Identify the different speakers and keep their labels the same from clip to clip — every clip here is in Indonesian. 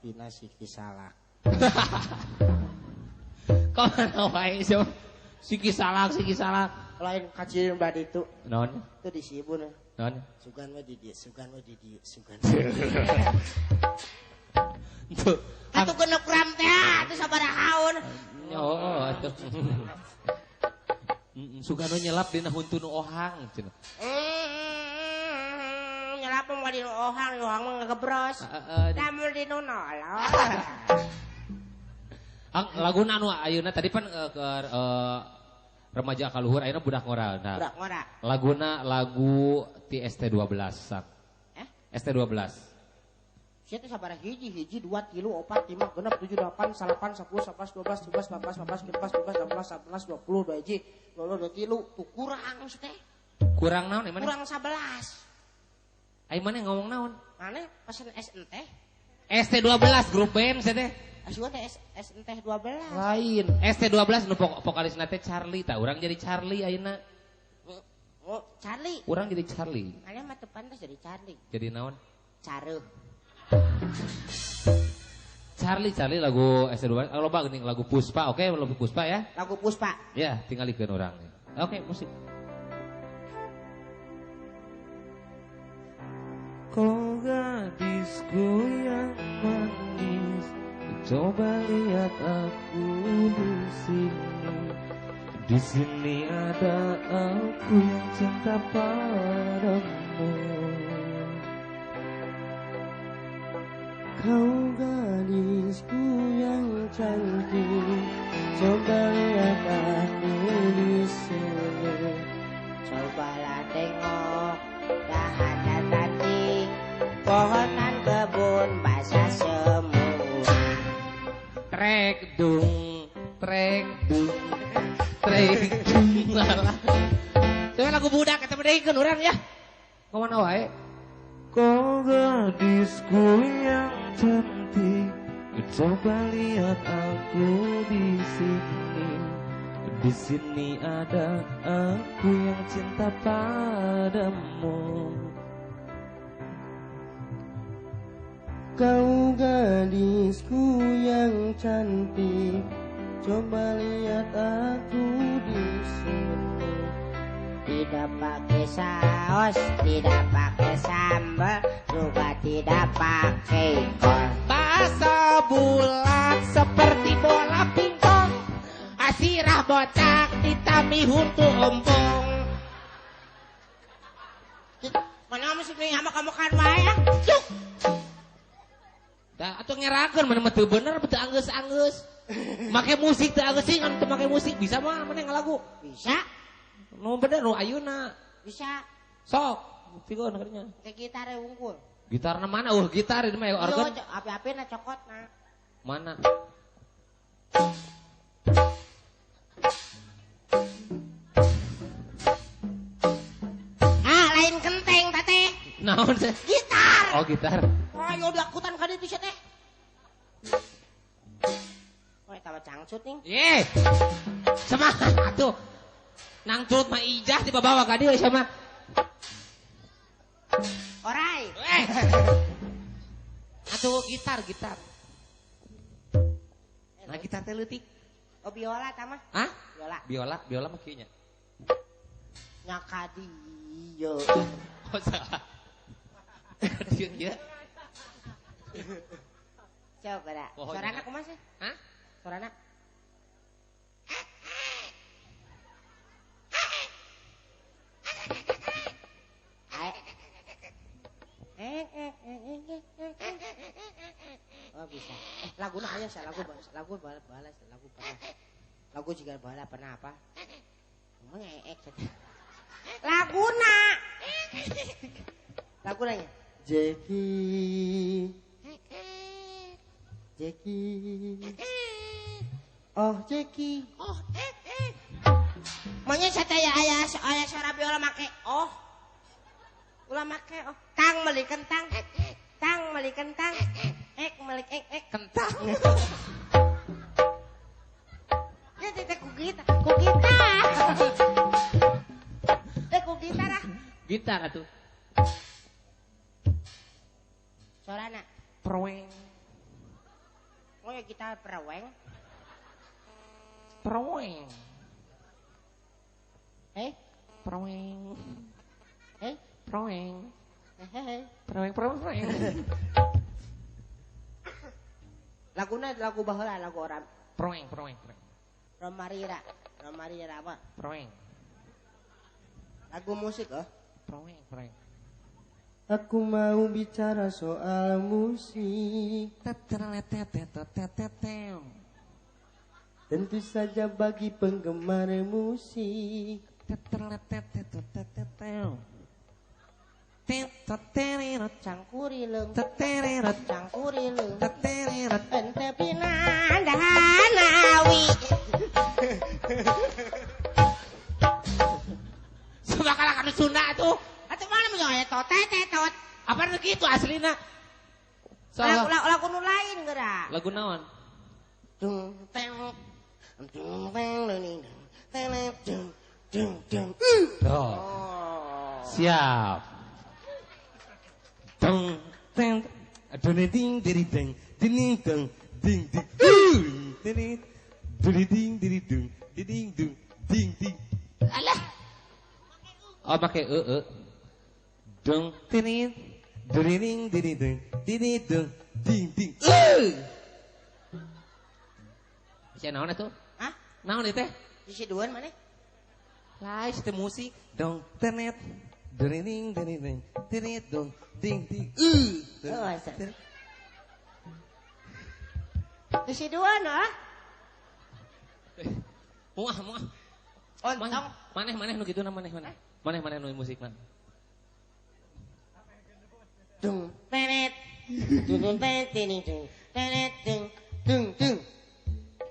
Speaker 1: pina siki salah.
Speaker 2: Kau mana wae siki salah.
Speaker 1: Lain kacirin badi itu.
Speaker 2: Non.
Speaker 1: Itu di Sibun.
Speaker 2: Non.
Speaker 1: Sugan mah di dieu, sugan.
Speaker 2: Tuh.
Speaker 1: Atuh genep gram teh, atuh sabarahaun.
Speaker 2: Oh, atuh. Sugano nyelap dina huntu nu ohang cenah.
Speaker 1: Nyelap mah di ohang mah ngegebros. Lamun di nu nolong.
Speaker 2: Laguna anu ayeuna tadi pan remaja kaluhur ayeuna budak ngora. Nah,
Speaker 1: Budak ngora.
Speaker 2: Laguna lagu ti ST12 sak. ST12.
Speaker 1: Sia teh sabaraha hiji 2 3 4 5 6 7 8 9 10 11 12 13 14 15 16 17 18 19 20 2 hiji 22 3 tuh kurang teh.
Speaker 2: Kurang naon emang?
Speaker 1: Kurang 11.
Speaker 2: Ai mana ngomong naon?
Speaker 1: Mane pesen SN teh?
Speaker 2: ST12 grup band saya teh.
Speaker 1: Asuh teh SN teh 12.
Speaker 2: Lain. ST12 nu vokalisna teh Charlie tah. Urang jadi Charlie ayeuna.
Speaker 1: Oh, Charlie.
Speaker 2: Urang jadi Charlie.
Speaker 1: Aya mah teu pantes jadi Charlie.
Speaker 2: Jadi naon?
Speaker 1: Careuh.
Speaker 2: Charlie lagu ST12. Loba geuning lagu Puspa. Oke, lagu Puspa ya.
Speaker 1: Lagu Puspa.
Speaker 2: Ya, tingalikeun urang. Oke, musik. Kau gadisku yang manis, coba lihat aku di sini. Di sini ada aku yang cinta padamu.
Speaker 1: Kau gadisku yang cantik, coba lihat aku di sini. Cobalah tengok dahan tanding, pohonan kebun basah semua.
Speaker 2: Trek dung. Saya lagu budak kita bedaikan orang ya. Kau mana wae? Kau gadisku yang cantik, coba lihat aku di sini. Di sini ada aku yang cinta padamu.
Speaker 1: Kau gadisku yang cantik, coba lihat aku di sini. Tidak pakai saus, tidak pakai sambal, juga tidak pakai kol.
Speaker 2: Basa bulat seperti bola pingpong, asirah bocak ditami huntu ompong.
Speaker 1: Mana musik nih sama kamu kan wae? Cuk.
Speaker 2: Dah atuh ngerakeun mana mah teu bener teu anggeus-anggeus. Make musik teu anggeus sih anu teu make musik bisa mah mana ngalagu?
Speaker 1: Bisa.
Speaker 2: Nu bener nu ayeuna.
Speaker 1: Bisa.
Speaker 2: Sok, pikeun ngarannya.
Speaker 1: Kayak gitar unggul.
Speaker 2: Gitarna mana? Gitar ini mah organ.
Speaker 1: Yo, api-apina cokotna.
Speaker 2: Mana?
Speaker 1: Ah, lain kenteng tate.
Speaker 2: Naon teh?
Speaker 1: Gitar.
Speaker 2: Oh, gitar.
Speaker 1: Ayo dakutan ka dieu teh. Woi, tawa cangcut nih.
Speaker 2: Ye. Semangat atuh. Nang curut mah ijah dibawa ka dieu sama.
Speaker 1: Orai.
Speaker 2: Atuh gitar. Nah, gitar teh leutik.
Speaker 1: Oh, biola tah mah?
Speaker 2: Hah?
Speaker 1: Biola
Speaker 2: Mah kieu nya.
Speaker 1: Nyaka dieu.
Speaker 2: Oh, salah. Dieu ieu.
Speaker 1: Coba da. Sorana kumaha sih?
Speaker 2: Hah?
Speaker 1: Sorana. Oh bisa. Laguna aya sa lagu balas lagu pernah. Lagu juga pernah apa? Ngeek. Laguna. Lagunanya. Jackie. Oh Jackie. Maunya sataya aya suara biola make. Oh. Ulah make oh. Tang meuli kentang. Tang meuli kentang. Meuli
Speaker 2: Kentang.
Speaker 1: Ya teh ku gitar. Ku gitar ah.
Speaker 2: Gitar atuh.
Speaker 1: Sorana.
Speaker 2: Proeng.
Speaker 1: ya kita perweng.
Speaker 2: Perweng.
Speaker 1: Perweng.
Speaker 2: Perweng.
Speaker 1: Hehehe.
Speaker 2: Perweng.
Speaker 1: Laguna lagu baheula lagu orang.
Speaker 2: Perweng.
Speaker 1: Romarira apa?
Speaker 2: Perweng.
Speaker 1: Lagu musik
Speaker 2: Perweng.
Speaker 1: Aku mau bicara soal musik. Tentu saja bagi penggemar musik. Cangkurileng. Ente pinandahanawi.
Speaker 2: Sebakala kan Sunda tuh.
Speaker 1: Atuh mana mah ya tetot.
Speaker 2: Apa gitu aslina?
Speaker 1: Lagu nu lain geura.
Speaker 2: Lagu naon?
Speaker 1: Dung teng.
Speaker 2: Oh. Siap. Dong teng. Adone ding diri deng. Ding dong. Ding ding. Ding. Diri ding diri dung. Ding dung. Ding ding. Alah. Oh pakai Dong tini. Diri ding diri dung. Diri dung. Ding ding. Bisa naon atuh?
Speaker 1: Hah?
Speaker 2: Naon itu teh?
Speaker 1: Isi duan mana?
Speaker 2: Lah, itu musik. Dong tenet. Dering dering. Tenet dong. Ding ding.
Speaker 1: Isi duan
Speaker 2: Muah.
Speaker 1: Ontong.
Speaker 2: Maneh nu kitu maneh. Maneh nu musik mah.
Speaker 1: Dung tenet. Dung tenet. Tenet dung.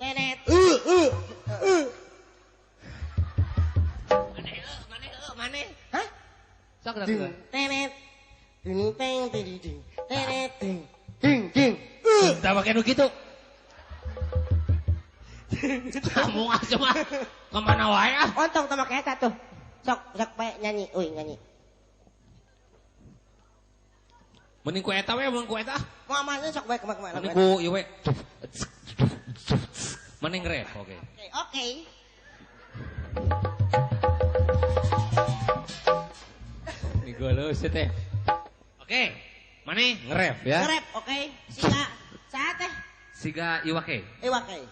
Speaker 1: Tenet.
Speaker 2: Maneh.
Speaker 1: Hah?
Speaker 2: Sok dah.
Speaker 1: Tenet. Dung teng ding. Tenet ding.
Speaker 2: Tah make nu kitu. Kamu aja mah. Kemana wae ah?
Speaker 1: Ontong teh make eta tuh. Sok bae nyanyi. Nyanyi.
Speaker 2: Mending ku eta we, mun ku eta.
Speaker 1: Moal mah sok bae kemana.
Speaker 2: Mending ku ieu we. Mending rap, oke.
Speaker 1: Oke.
Speaker 2: Ini golus teh. Oke, maneh nge-rap ya.
Speaker 1: Nge-rap, oke. Siga saat teh.
Speaker 2: Siga Iwake.
Speaker 1: Iwake.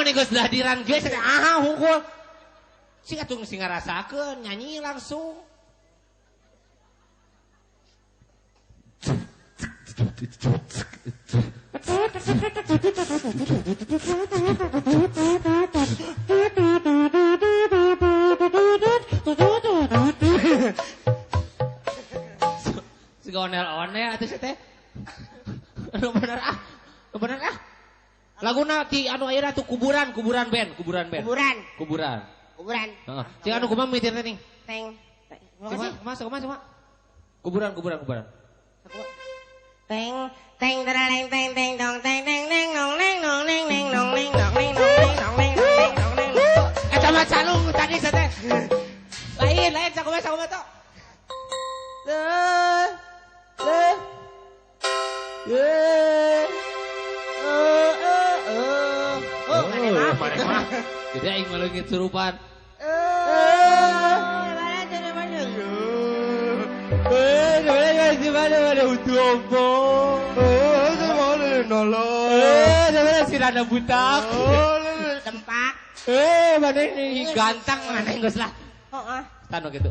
Speaker 2: Geus dahadiran geus hungkul. Sing atuh sing ngarasakeun nyanyi langsung. Siga onel-onel atuh teh. Anu bener ah. Laguna ti anu ayeuna tuh kuburan band.
Speaker 1: Kuburan.
Speaker 2: Heeh. Cing anu kumaha mitir teh ning?
Speaker 1: Teng.
Speaker 2: Kumaha? Kuburan.
Speaker 1: Teng teraleng teng dong teng nong neng.
Speaker 2: Eta mah calung tadi teh. Lain sakumaha tuh. Maneh mah. Jadi aing maleungit surupan. Mana utuh si rada butak.
Speaker 1: Tempak.
Speaker 2: Mana ini ganteng mana geus lah.
Speaker 1: Heeh.
Speaker 2: Tanu gitu.